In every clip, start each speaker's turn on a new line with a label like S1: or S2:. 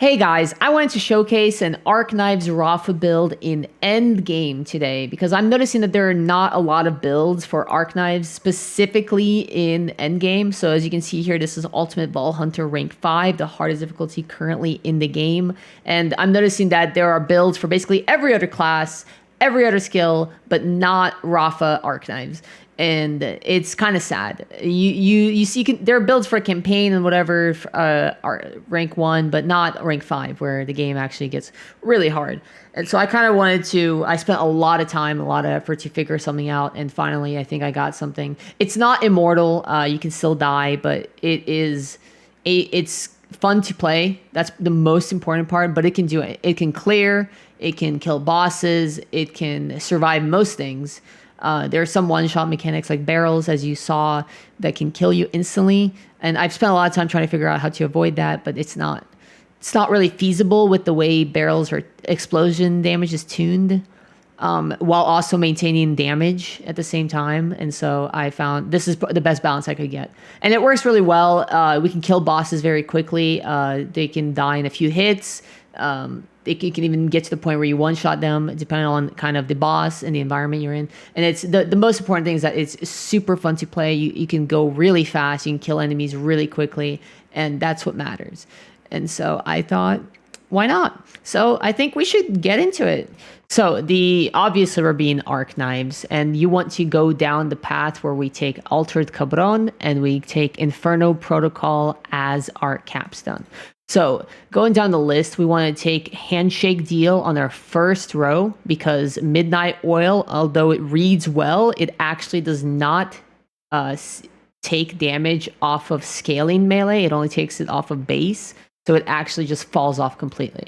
S1: Hey guys, I wanted to showcase an Arc Knives Rafa build in Endgame today because I'm noticing that there are not a lot of builds for Arc Knives specifically in Endgame. So as you can see here, this is Ultimate Ball Hunter rank 5, the hardest difficulty currently in the game. And I'm noticing that there are builds for basically every other class, every other skill, but not Rafa Arc Knives. And it's kind of sad. You see there are builds for campaign and whatever, rank 1, but not rank 5, where the game actually gets really hard. And so I kind of wanted to. I spent a lot of time, a lot of effort to figure something out, and finally I think I got something. It's not immortal. You can still die, but it's fun to play. That's the most important part. But it can do it. It can clear. It can kill bosses. It can survive most things. There are some one-shot mechanics like barrels, as you saw, that can kill you instantly. And I've spent a lot of time trying to figure out how to avoid that, but it's not really feasible with the way barrels or explosion damage is tuned, while also maintaining damage at the same time. And so I found this is the best balance I could get. And it works really well. We can kill bosses very quickly. They can die in a few hits. It can even get to the point where you one-shot them, depending on kind of the boss and the environment you're in. And it's the most important thing is that it's super fun to play. You can go really fast. You can kill enemies really quickly, and that's what matters. And so I thought, why not? So I think we should get into it. So obviously we're being Arc Knives, and you want to go down the path where we take Altered Cabron and we take Inferno Protocol as our capstone. So going down the list, we want to take Handshake Deal on our first row because Midnight Oil, although it reads well, it actually does not take damage off of scaling melee. It only takes it off of base. So it actually just falls off completely.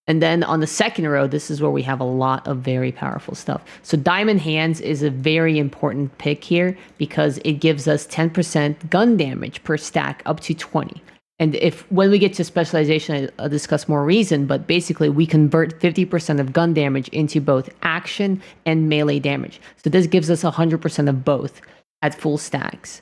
S1: And then on the second row, this is where we have a lot of very powerful stuff. So Diamond Hands is a very important pick here because it gives us 10% gun damage per stack up to 20. And when we get to specialization, I'll discuss more reason, but basically we convert 50% of gun damage into both action and melee damage. So this gives us 100% of both at full stacks.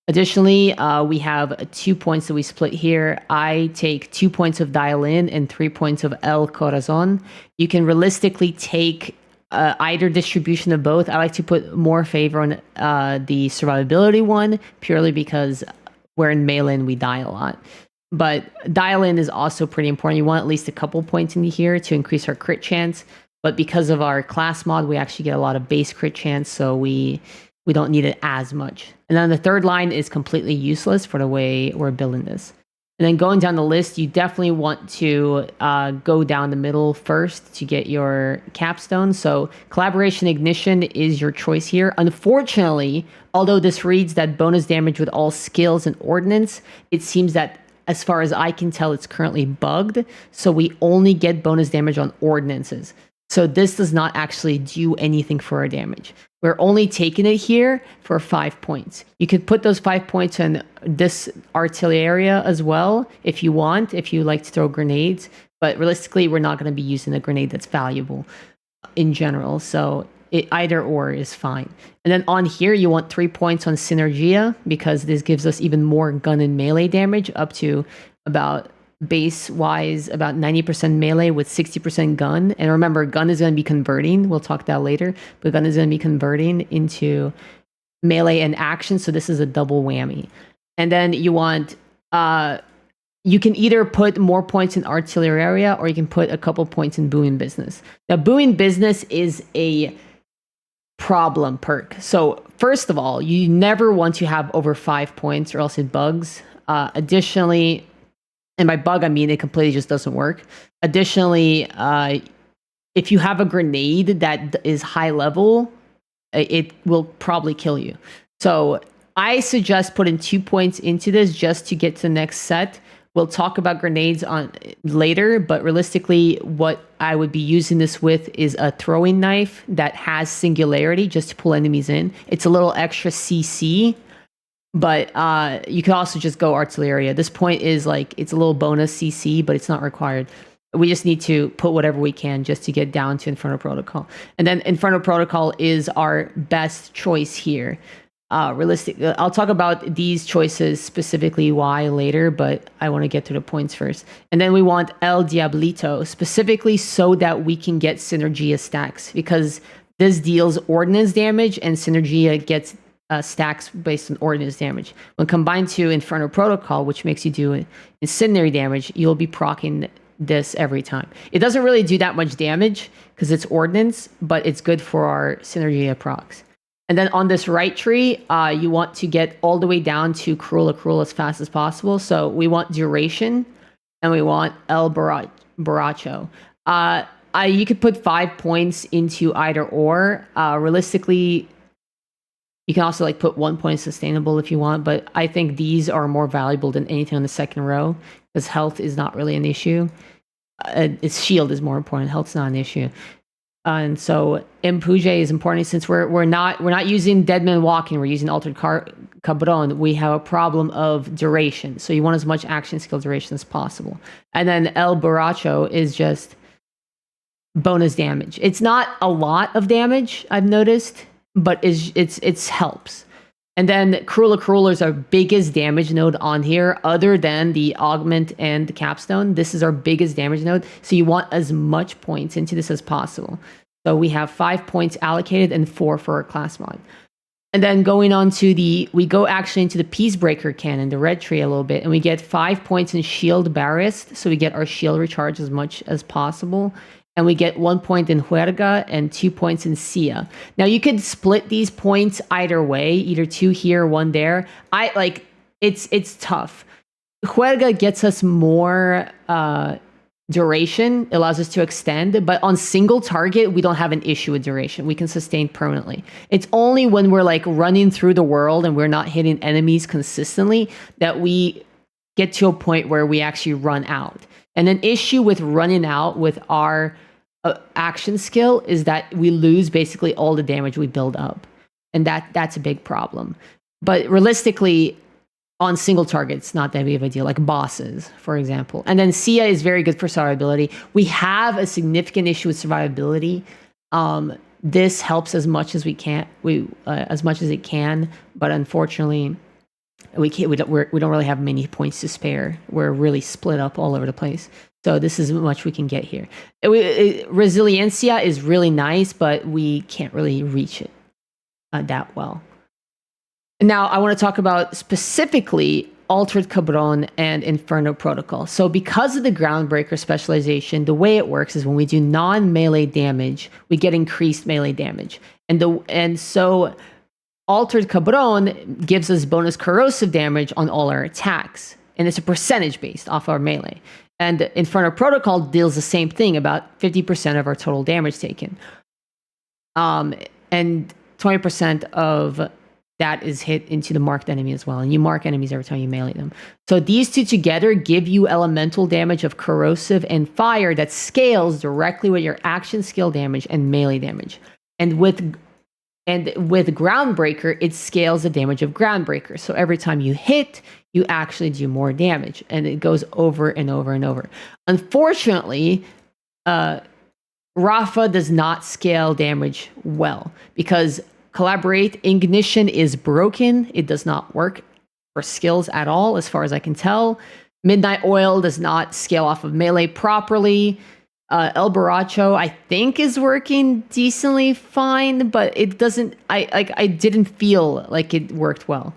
S1: Additionally, we have 2 points that we split here. I take 2 points of Dial In and 3 points of El Corazon. You can realistically take either distribution of both. I like to put more favor on the survivability one, purely because we're in melee and we die a lot. But Dial In is also pretty important. You want at least a couple points in here to increase our crit chance. But because of our class mod, we actually get a lot of base crit chance, so we don't need it as much. And then the third line is completely useless for the way we're building this. And then going down the list, you definitely want to go down the middle first to get your capstone. So Collaboration Ignition is your choice here. Unfortunately, although this reads that bonus damage with all skills and ordnance, it seems that as far as I can tell, it's currently bugged. So we only get bonus damage on ordnances. So this does not actually do anything for our damage. We're only taking it here for 5 points. You could put those 5 points in this artillery area as well if you want, if you like to throw grenades. But realistically, we're not going to be using a grenade that's valuable in general. So either or is fine. And then on here, you want 3 points on Synergia because this gives us even more gun and melee damage, up to about base-wise, about 90% melee with 60% gun. And remember, gun is going to be converting. We'll talk that later. But gun is going to be converting into melee and action. So this is a double whammy. And then you want... you can either put more points in artillery area or you can put a couple points in booming business. Now, booming business is a problem perk. So first of all, you never want to have over 5 points or else it bugs. Additionally, and by bug, I mean it completely just doesn't work. Additionally, if you have a grenade that is high level, it will probably kill you. So I suggest putting 2 points into this just to get to the next set. We'll talk about grenades on later, but realistically, what I would be using this with is a throwing knife that has singularity just to pull enemies in. It's a little extra CC, but you can also just go artillery. At this point is like, it's a little bonus CC, but it's not required. We just need to put whatever we can just to get down to Inferno Protocol. And then Inferno Protocol is our best choice here. realistic. I'll talk about these choices specifically why later, but I want to get to the points first. And then we want El Diablito specifically so that we can get Synergia stacks, because this deals ordnance damage and Synergia gets stacks based on ordnance damage. When combined to Inferno Protocol, which makes you do incendiary damage, you'll be proccing this every time. It doesn't really do that much damage because it's ordnance, but it's good for our Synergia procs. And then on this right tree, you want to get all the way down to Cruel as fast as possible. So we want Duration, and we want El Baracho. You could put 5 points into either or. Realistically, you can also like put 1 point sustainable if you want, but I think these are more valuable than anything on the second row because health is not really an issue. Its shield is more important. Health's not an issue. And so Empuje is important since we're not using Dead Man Walking, we're using Altered Cabron. We have a problem of duration. So you want as much action skill duration as possible. And then El Baracho is just bonus damage. It's not a lot of damage, I've noticed, but it's helps. And then Cruel is our biggest damage node on here, other than the Augment and the Capstone. This is our biggest damage node, so you want as much points into this as possible. So we have 5 points allocated and 4 for our class mod. And then going on to we go actually into the Peacebreaker cannon, the red tree a little bit, and we get 5 points in Shield Barrist, so we get our shield recharge as much as possible. And we get 1 point in Huerga and 2 points in Sia. Now you could split these points either way, either 2 here, 1 there. It's tough. Huerga gets us more duration, allows us to extend, but on single target, we don't have an issue with duration. We can sustain permanently. It's only when we're like running through the world and we're not hitting enemies consistently that we get to a point where we actually run out. And an issue with running out with our action skill is that we lose basically all the damage we build up. And that's a big problem. But realistically, on single targets, not that big of a deal, like bosses, for example. And then Sia is very good for survivability. We have a significant issue with survivability. This helps as much as we can, as much as it can, but unfortunately, we don't really have many points to spare. We're really split up all over the place. So this is as much we can get here. Resiliencia is really nice, but we can't really reach it that well. Now I want to talk about specifically Altered Cabron and Inferno Protocol. So because of the Groundbreaker specialization, the way it works is when we do non-melee damage, we get increased melee damage. And so Altered Cabron gives us bonus corrosive damage on all our attacks. And it's a percentage based off our melee. And Inferno Protocol deals the same thing, about 50% of our total damage taken. And 20% of that is hit into the marked enemy as well. And you mark enemies every time you melee them. So these two together give you elemental damage of corrosive and fire that scales directly with your action skill damage and melee damage. And with Groundbreaker, it scales the damage of Groundbreaker. So every time you hit, you actually do more damage. And it goes over and over and over. Unfortunately, Rafa does not scale damage well because Collaborate Ignition is broken. It does not work for skills at all, as far as I can tell. Midnight Oil does not scale off of melee properly. El Baracho, I think, is working decently fine, but it doesn't. I didn't feel like it worked well.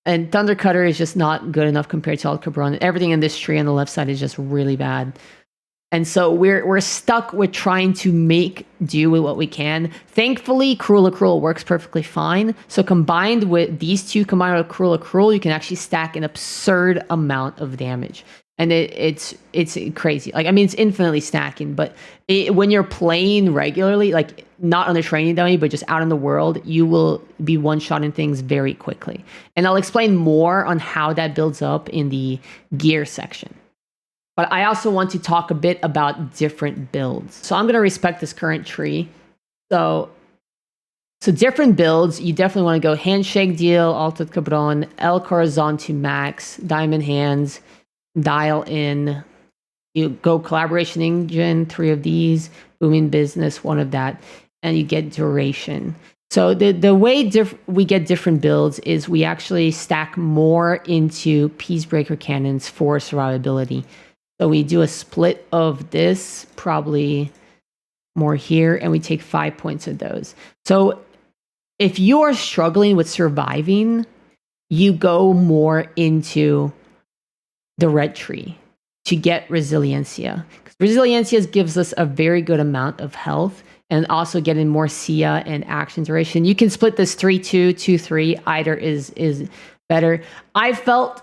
S1: And Thunder Cutter is just not good enough compared to El Cabron. Everything in this tree on the left side is just really bad. And so we're stuck with trying to make do with what we can. Thankfully, Cruel works perfectly fine. So combined with these two, combined with Cruel, you can actually stack an absurd amount of damage. And it's crazy. Like, I mean, it's infinitely stacking, but when you're playing regularly, like not on the training dummy, but just out in the world, you will be one-shotting things very quickly. And I'll explain more on how that builds up in the gear section. But I also want to talk a bit about different builds. So I'm going to respect this current tree. So different builds, you definitely want to go Handshake Deal, Altered Cabron, El Corazon to max, Diamond Hands, Dial In. You go Collaboration Engine, 3 of these, Booming Business, 1 of that, and you get Duration. So the way we get different builds is we actually stack more into Peacebreaker cannons for survivability. So we do a split of this, probably more here, and we take 5 points of those. So if you are struggling with surviving, you go more into the red tree to get Resiliencia. Resiliencia gives us a very good amount of health, and also getting more Sia and action duration. You can split this 3-2, 2-3. Either is better. I felt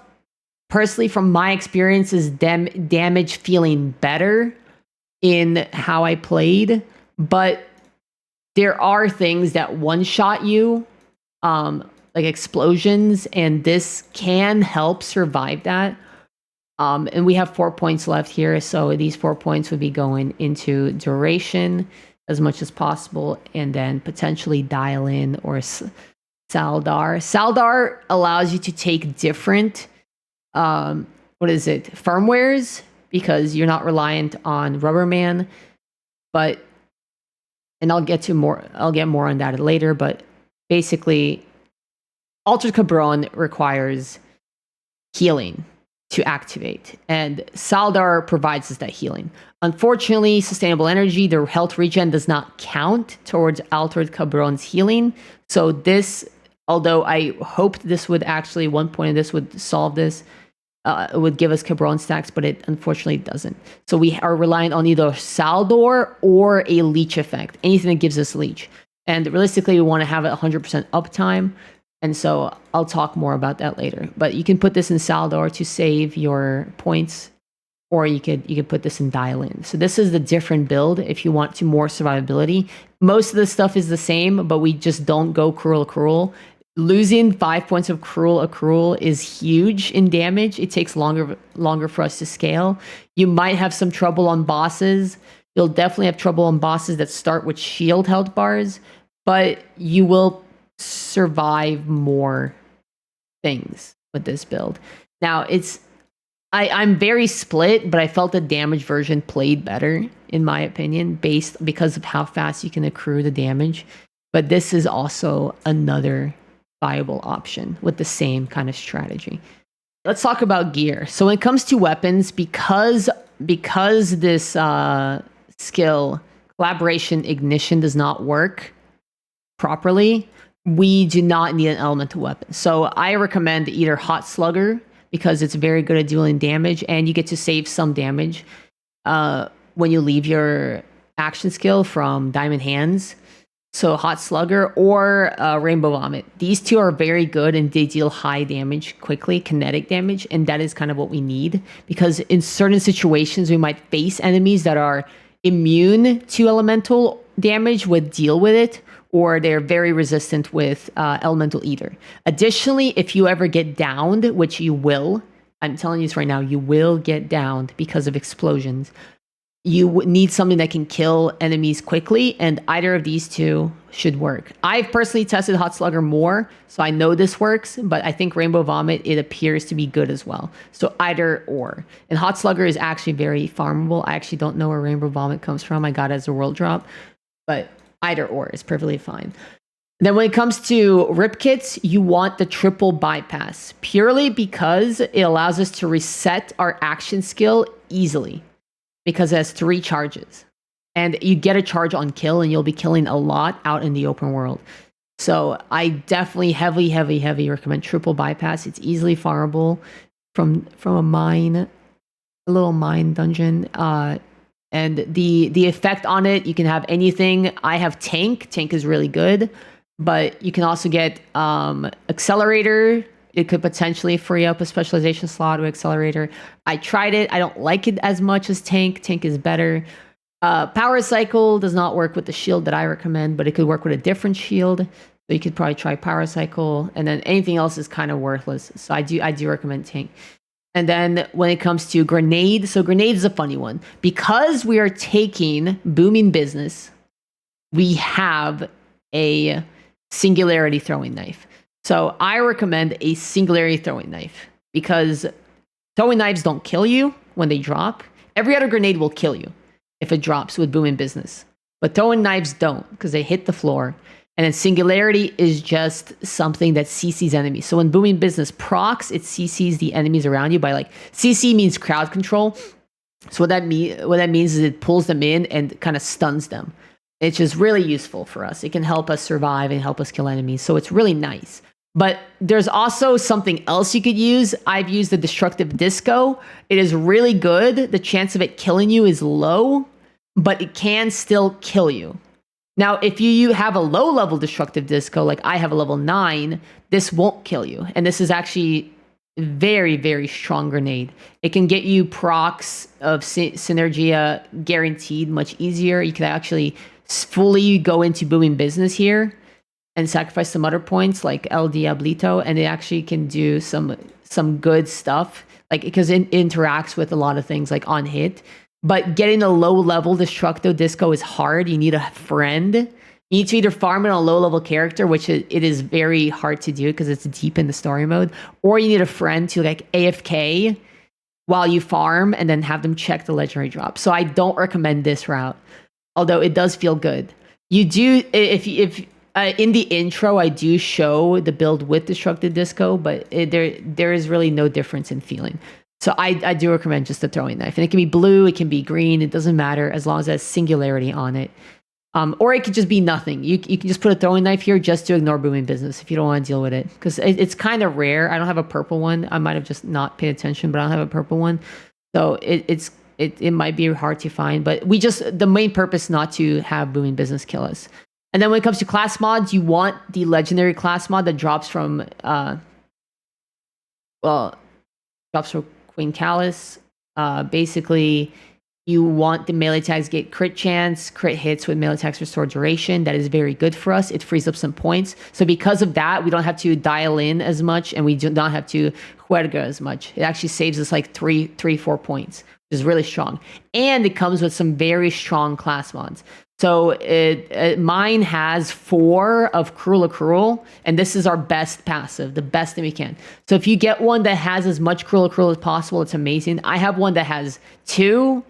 S1: personally from my experiences damage feeling better in how I played, but there are things that one-shot you, like explosions, and this can help survive that. And we have 4 points left here, so these 4 points would be going into duration as much as possible, and then potentially dial in or Saldar. Saldar allows you to take different, firmwares, because you're not reliant on Rubberman. But, and I'll get more on that later, but basically, Altered Cabron requires healing to activate, and Saldar provides us that healing. Unfortunately, Sustainable Energy, their health regen does not count towards Altered Cabron's healing. So this, although I hoped this would actually, one point of this would solve this, it would give us Cabron stacks, but it unfortunately doesn't. So we are reliant on either Saldor or a leech effect, anything that gives us leech. And realistically, we want to have it 100% uptime. And so I'll talk more about that later. But you can put this in Saldor to save your points, or you could put this in Dial In. So this is the different build if you want to more survivability. Most of the stuff is the same, but we just don't go Cruel. Losing 5 points of Cruel is huge in damage. It takes longer for us to scale. You might have some trouble on bosses. You'll definitely have trouble on bosses that start with shield health bars, but you will survive more things with this build. Now, I'm very split, but I felt the damage version played better, in my opinion, because of how fast you can accrue the damage. But this is also another viable option with the same kind of strategy. Let's talk about gear. So when it comes to weapons, because this skill, Collaboration Ignition, does not work properly, we do not need an elemental weapon. So I recommend either Hot Slugger, because it's very good at dealing damage, and you get to save some damage when you leave your action skill from Diamond Hands. So Hot Slugger or Rainbow Vomit. These two are very good, and they deal high damage quickly, kinetic damage, and that is kind of what we need, because in certain situations we might face enemies that are immune to elemental damage, would deal with it, or they're very resistant with Elemental Eater. Additionally, if you ever get downed, which you will, I'm telling you this right now, you will get downed because of explosions, you need something that can kill enemies quickly, and either of these two should work. I've personally tested Hot Slugger more, so I know this works, but I think Rainbow Vomit, it appears to be good as well. So either or. And Hot Slugger is actually very farmable. I actually don't know where Rainbow Vomit comes from. I got it as a world drop, but either or is perfectly fine. Then when it comes to rip kits, you want the triple bypass, purely because it allows us to reset our action skill easily, because it has 3 charges. And you get a charge on kill, and you'll be killing a lot out in the open world. So I definitely heavy recommend triple bypass. It's easily farmable from a little mine dungeon. And the effect on it, you can have anything. I have tank. Tank is really good. But you can also get accelerator. It could potentially free up a specialization slot with accelerator. I tried it. I don't like it as much as tank. Tank is better. Power cycle does not work with the shield that I recommend, but it could work with a different shield. So you could probably try power cycle, and then anything else is kind of worthless. So I do recommend tank. And then when it comes to grenade, so grenade is a funny one. Because we are taking booming business, we have a singularity throwing knife. So I recommend a singularity throwing knife, because throwing knives don't kill you when they drop. Every other grenade will kill you if it drops with booming business. But throwing knives don't, because they hit the floor. And then Singularity is just something that CCs enemies. So when Booming Business procs, it CCs the enemies around you by like, CC means crowd control. So what that means is it pulls them in and kind of stuns them. It's just really useful for us. It can help us survive and help us kill enemies. So it's really nice. But there's also something else you could use. I've used the Destructive Disco. It is really good. The chance of it killing you is low, but it can still kill you. Now, if you have a low-level Destructive Disco, like I have a level 9, this won't kill you. And this is actually very, very strong grenade. It can get you procs of Synergia guaranteed much easier. You can actually fully go into Booming Business here and sacrifice some other points like El Diablito, and it actually can do some good stuff, like because it interacts with a lot of things like on hit. But getting a low-level Destructo Disco is hard. You need a friend. You need to either farm it on a low-level character, which it is very hard to do because it's deep in the story mode, or you need a friend to like AFK while you farm and then have them check the legendary drop. So I don't recommend this route, although it does feel good. You do, if in the intro, I do show the build with Destructive Disco, but there is really no difference in feeling. So I do recommend just the throwing knife. And it can be blue, it can be green, it doesn't matter as long as it has Singularity on it. Or it could just be nothing. You can just put a throwing knife here just to ignore Booming Business if you don't want to deal with it. Because it's kind of rare. I don't have a purple one. I might have just not paid attention, but I don't have a purple one. So it might be hard to find. But the main purpose not to have Booming Business kill us. And then when it comes to class mods, you want the legendary class mod that drops from Queen Callus. Basically, you want the melee attacks get crit chance, crit hits with melee attacks restore duration. That is very good for us. It frees up some points. So because of that, we don't have to dial in as much, and we do not have to juerga as much. It actually saves us like 4 points, which is really strong. And it comes with some very strong class mods. So mine has 4 of Cruel, and this is our best passive, the best thing we can. So if you get one that has as much Cruel as possible, it's amazing. I have one that has 2,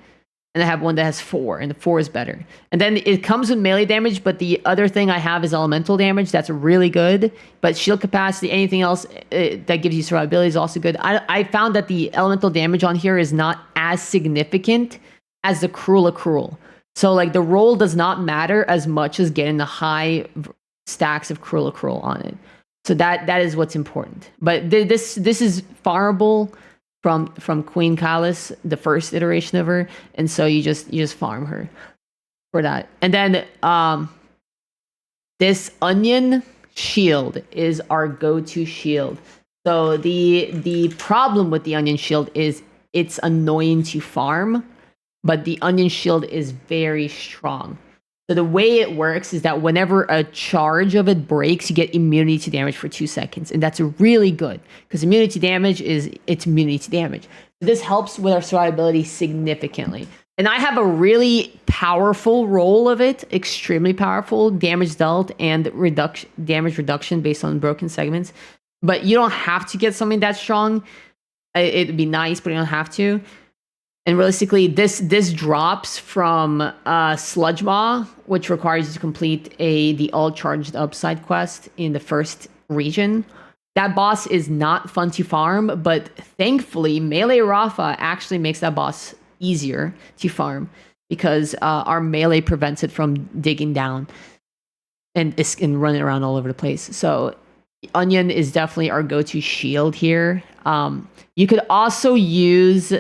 S1: and I have one that has 4, and the 4 is better. And then it comes with melee damage, but the other thing I have is elemental damage. That's really good. But shield capacity, anything else that gives you survivability is also good. I found that the elemental damage on here is not as significant as the Cruel. So like the roll does not matter as much as getting the high stacks of Cruel on it. So that is what's important. But this is farmable from Queen Callus, the first iteration of her, and so you just farm her for that. And then this onion shield is our go-to shield. So the problem with the onion shield is it's annoying to farm, but the onion shield is very strong. So the way it works is that whenever a charge of it breaks, you get immunity to damage for 2 seconds. And that's really good because immunity to damage it's immunity to damage. This helps with our survivability significantly. And I have a really powerful roll of it, extremely powerful, damage dealt and damage reduction based on broken segments. But you don't have to get something that strong. It'd be nice, but you don't have to. And realistically, this drops from Sludge Maw, which requires you to complete the All Charged Up side quest in the first region. That boss is not fun to farm, but thankfully, Melee Rafa actually makes that boss easier to farm because our melee prevents it from digging down and running around all over the place. So Onion is definitely our go-to shield here. You could also use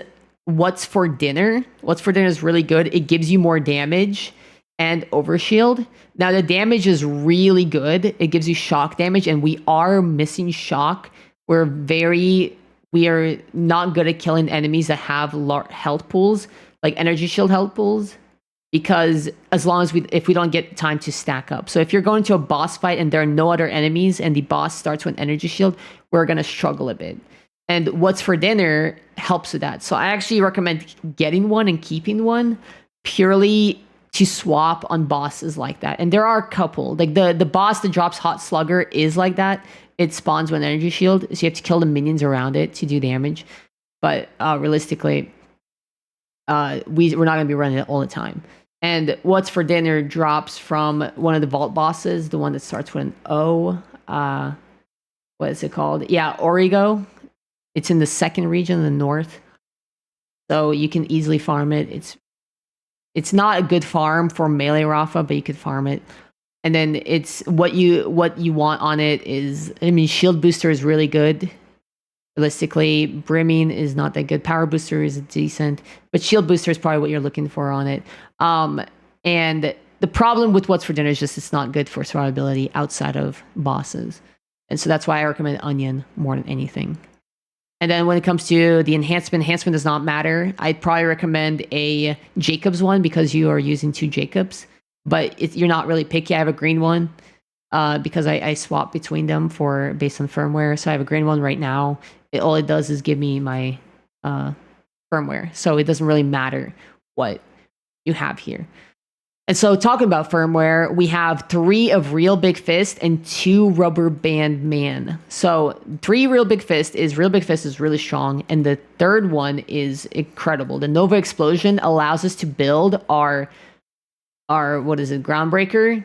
S1: What's for Dinner. What's for Dinner is really good. It gives you more damage and overshield. Now the damage is really good. It gives you shock damage, and we are missing shock. We are not good at killing enemies that have health pools, like energy shield health pools, because as long as if we don't get time to stack up. So if you're going to a boss fight and there are no other enemies and the boss starts with energy shield, we're gonna struggle a bit. And What's for Dinner helps with that. So I actually recommend getting one and keeping one purely to swap on bosses like that. And there are a couple. Like the boss that drops Hot Slugger is like that. It spawns with an energy shield, so you have to kill the minions around it to do damage. But realistically, we're not going to be running it all the time. And What's for Dinner drops from one of the vault bosses, the one that starts with an O. What is it called? Yeah, Origo. It's in the second region in the north. So you can easily farm it. It's not a good farm for Melee Rafa, but you could farm it. And then it's what you want on it is, I mean, Shield Booster is really good. Realistically, Brimming is not that good. Power Booster is decent, but Shield Booster is probably what you're looking for on it. And the problem with What's for Dinner is just it's not good for survivability outside of bosses. And so that's why I recommend Onion more than anything. And then when it comes to the enhancement does not matter. I'd probably recommend a Jacobs one because you are using 2 Jacobs. But you're not really picky. I have a green one because I swap between them based on firmware. So I have a green one right now. All it does is give me my firmware. So it doesn't really matter what you have here. And so talking about firmware, we have 3 of Real Big Fist and 2 Rubber Band Man. So 3 Real Big Fist is really strong. And the third one is incredible. The Nova Explosion allows us to build our Groundbreaker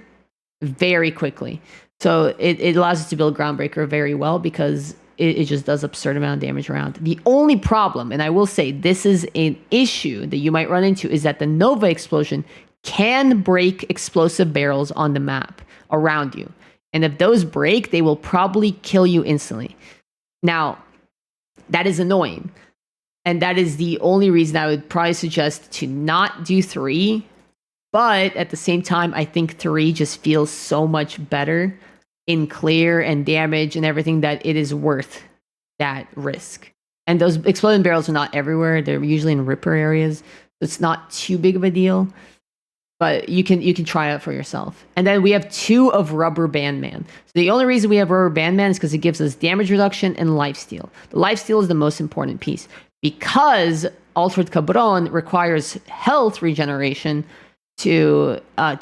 S1: very quickly. So it allows us to build Groundbreaker very well because it just does absurd amount of damage around. The only problem, and I will say this is an issue that you might run into, is that the Nova Explosion can break explosive barrels on the map around you. And if those break, they will probably kill you instantly. Now, that is annoying. And that is the only reason I would probably suggest to not do 3. But at the same time, I think 3 just feels so much better in clear and damage and everything that it is worth that risk. And those exploding barrels are not everywhere. They're usually in Ripper areas. So it's not too big of a deal. But you can try it for yourself. And then we have 2 of Rubber Band Man. So the only reason we have Rubber Band Man is because it gives us damage reduction and lifesteal. The lifesteal is the most important piece. Because Altered Cabron requires health regeneration to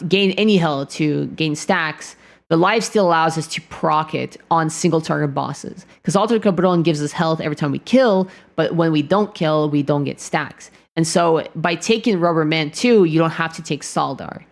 S1: gain any health, to gain stacks, the lifesteal allows us to proc it on single target bosses. Because Altered Cabron gives us health every time we kill, but when we don't kill, we don't get stacks. And so by taking Rubber Man 2, you don't have to take Saldar,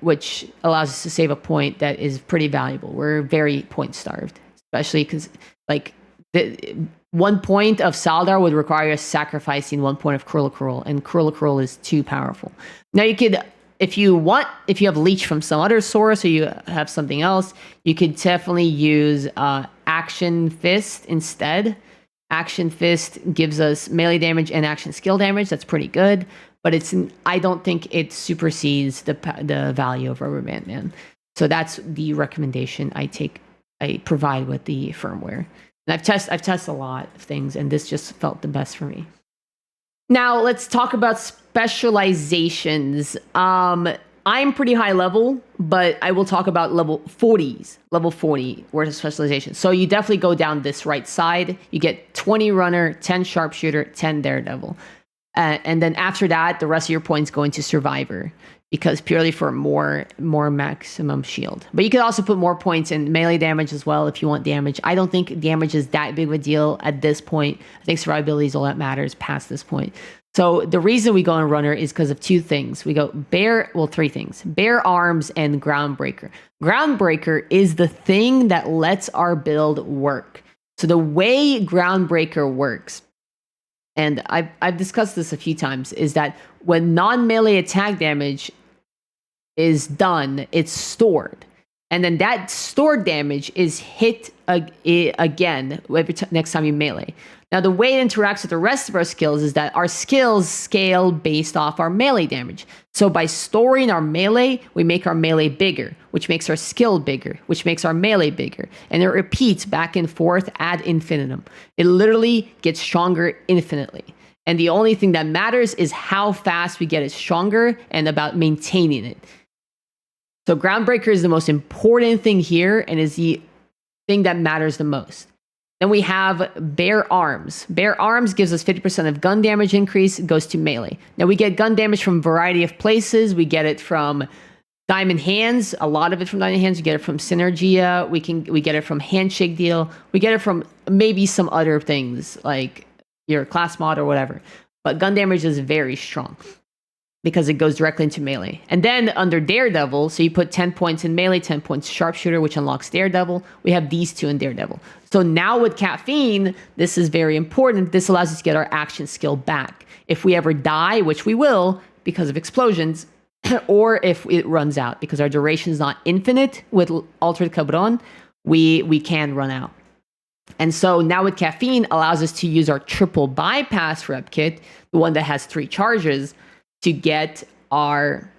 S1: which allows us to save a point that is pretty valuable. We're very point starved, especially because like the 1 point of Saldar would require us sacrificing 1 point of Cruel, and Cruel is too powerful. Now you could, if you have Leech from some other source or you have something else, you could definitely use Action Fist instead. Action Fist gives us melee damage and action skill damage. That's pretty good, but I don't think it supersedes the value of Rubber Band Man. So that's the recommendation I provide with the firmware. And I've tested a lot of things, and this just felt the best for me. Now let's talk about specializations. I'm pretty high level, but I will talk about level 40 worth of specialization. So you definitely go down this right side. You get 20 runner, 10 sharpshooter, 10 daredevil. And then after that, the rest of your points go into survivor because purely for more maximum shield. But you could also put more points in melee damage as well if you want damage. I don't think damage is that big of a deal at this point. I think survivability is all that matters past this point. So the reason we go on runner is because of 2 things. We go 3 things. Bare arms and Groundbreaker. Groundbreaker is the thing that lets our build work. So the way Groundbreaker works, and I've discussed this a few times, is that when non-melee attack damage is done, it's stored. And then that stored damage is hit again next time you melee. Now, the way it interacts with the rest of our skills is that our skills scale based off our melee damage. So by storing our melee, we make our melee bigger, which makes our skill bigger, which makes our melee bigger. And it repeats back and forth ad infinitum. It literally gets stronger infinitely. And the only thing that matters is how fast we get it stronger and about maintaining it. So Groundbreaker is the most important thing here and is the thing that matters the most. Then we have Bare Arms. Bare Arms gives us 50% of gun damage increase. It goes to melee. Now we get gun damage from a variety of places. We get it from Diamond Hands, a lot of it from Diamond Hands. We get it from Synergia. We get it from Handshake Deal. We get it from maybe some other things like your class mod or whatever. But gun damage is very strong. because it goes directly into melee. And then under Daredevil, so you put 10 points in melee, 10 points sharpshooter, which unlocks Daredevil. We have these two in Daredevil. So now with caffeine, this is very important. This allows us to get our action skill back. If we ever die, which we will because of explosions, or if it runs out, because our duration is not infinite with Altered Cabron, we can run out. And so now with caffeine allows us to use our triple bypass rep kit, the one that has 3 charges, to get our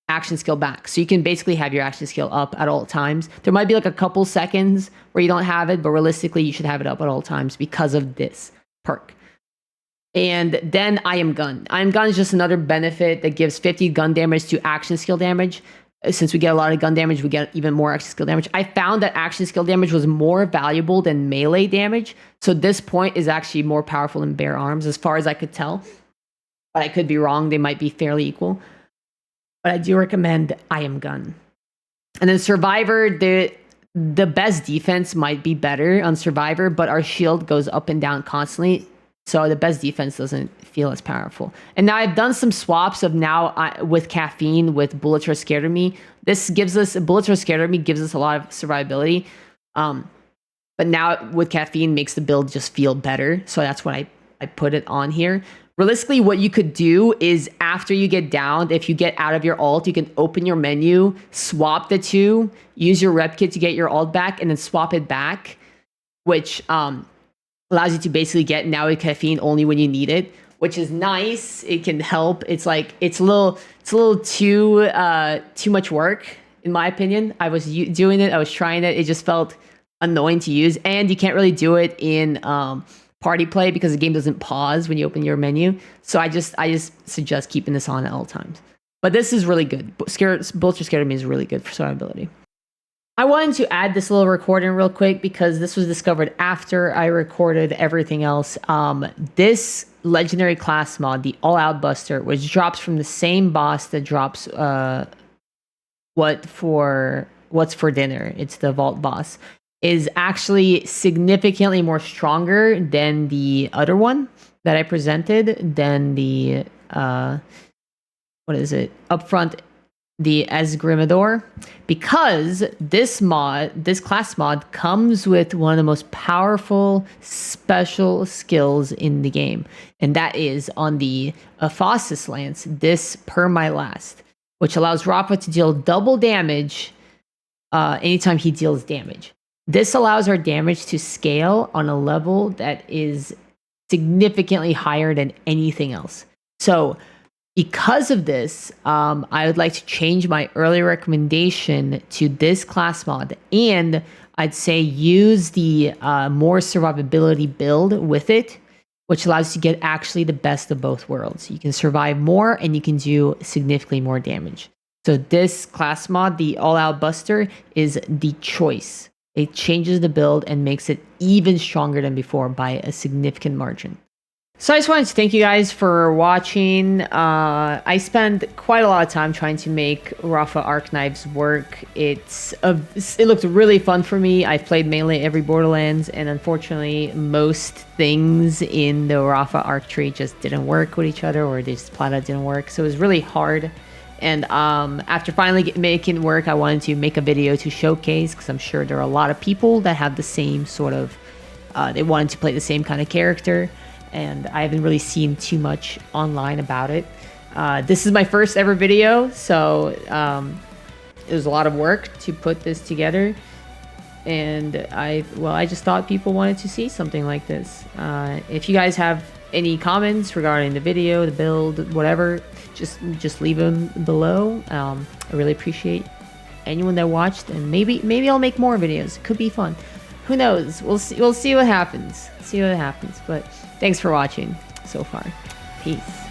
S1: action skill back. So you can basically have your action skill up at all times. There might be like a couple seconds where you don't have it, but realistically you should have it up at all times because of this perk. And then I Am Gun. I Am Gun is just another benefit that gives 50 gun damage to action skill damage. Since we get a lot of gun damage, we get even more action skill damage. I found that action skill damage was more valuable than melee damage. So this point is actually more powerful than bare arms as far as I could tell. But I could be wrong. They might be fairly equal. But I do recommend I Am Gun. And then Survivor, the best defense might be better on Survivor, but our shield goes up and down constantly. So the best defense doesn't feel as powerful. And now I've done some swaps of with caffeine, with Bullets Are Scared of Me. This gives us, Bullets Are Scared of Me gives us a lot of survivability. But now with caffeine makes the build just feel better. So that's why I put it on here. Realistically, what you could do is after you get downed, if you get out of your ult, you can open your menu, swap the two, use your rep kit to get your ult back, and then swap it back, which allows you to basically get now with caffeine only when you need it, which is nice. It can help. It's like it's a little too much work in my opinion. I was doing it. I was trying it. It just felt annoying to use, and you can't really do it in party play because the game doesn't pause when you open your menu. So I just suggest keeping this on at all times. But this is really good. Bullets Are Scared of Me is really good for survivability. I wanted to add this little recording real quick because this was discovered after I recorded everything else. This legendary class mod, the All Out Buster, which drops from the same boss that drops What's for Dinner. It's the Vault boss. Is actually significantly more stronger than the other one that I presented, than the upfront, the Esgrimador, because this class mod comes with one of the most powerful special skills in the game, and that is on the Aphosis Lance, this Perma Last, which allows Rafa to deal double damage anytime he deals damage. This allows our damage to scale on a level that is significantly higher than anything else. So because of this, I would like to change my early recommendation to this class mod, and I'd say use the more survivability build with it, which allows you to get actually the best of both worlds. You can survive more and you can do significantly more damage. So this class mod, the All Out Buster, is the choice. It changes the build and makes it even stronger than before by a significant margin. So I just wanted to thank you guys for watching. I spent quite a lot of time trying to make Rafa Arc Knives work. It looked really fun for me. I've played Melee every Borderlands, and unfortunately most things in the Rafa Arc tree just didn't work with each other, or this plata didn't work. So it was really hard. And after finally making it work, I wanted to make a video to showcase, because I'm sure there are a lot of people that have the same sort of, they wanted to play the same kind of character, and I haven't really seen too much online about it. This is my first ever video, so it was a lot of work to put this together, and I just thought people wanted to see something like this. If you guys have any comments regarding the video, the build, whatever, just leave them below. I really appreciate anyone that watched, and maybe I'll make more videos. It could be fun. Who knows? We'll see what happens. But thanks for watching so far. Peace.